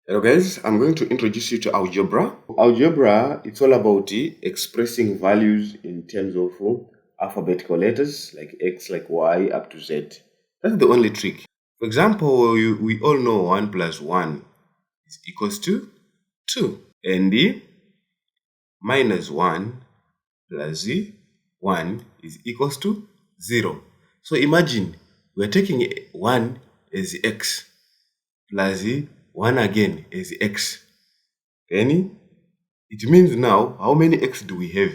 Hello guys, I'm going to introduce you to algebra. Algebra, it's all about expressing values in terms of alphabetical letters like X, like Y, up to Z. That's the only trick. For example, we all know 1 plus 1 is equals to 2. And minus 1 plus 1 is equals to 0. So imagine we're taking 1 as X plus 1 again is x. Then it means now, how many x do we have?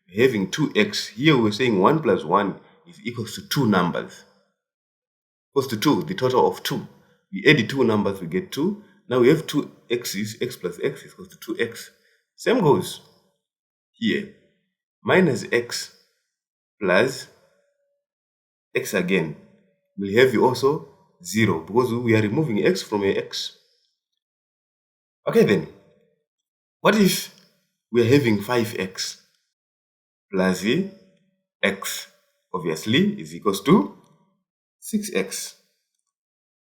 We're having 2x. Here we're saying 1 plus 1 is equals to 2 numbers. Equals to 2, the total of 2. We add the 2 numbers, we get 2. Now we have 2 x's, x plus x is equals to 2x. Same goes here. Minus x plus x again. We'll have also 0 because we are removing x from a x. Okay then, what if we are having 5x plus x, obviously, is equals to 6x.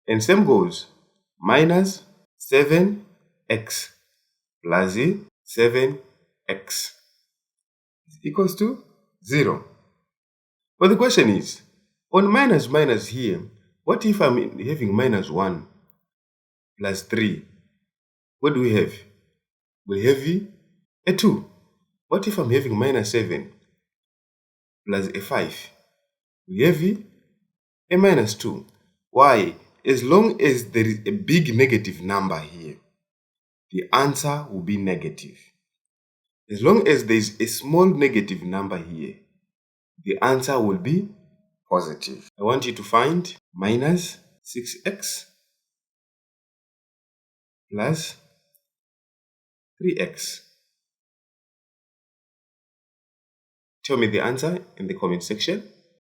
And same goes, minus 7x plus 7x is equals to 0. But the question is, on minus minus here, what if I'm having minus 1 plus 3? What do we have? We have a 2. What if I'm having minus 7 plus a 5? We have a minus 2. Why? As long as there is a big negative number here, the answer will be negative. As long as there is a small negative number here, the answer will be positive. I want you to find minus 6x plus 3x. Tell me the answer in the comment section.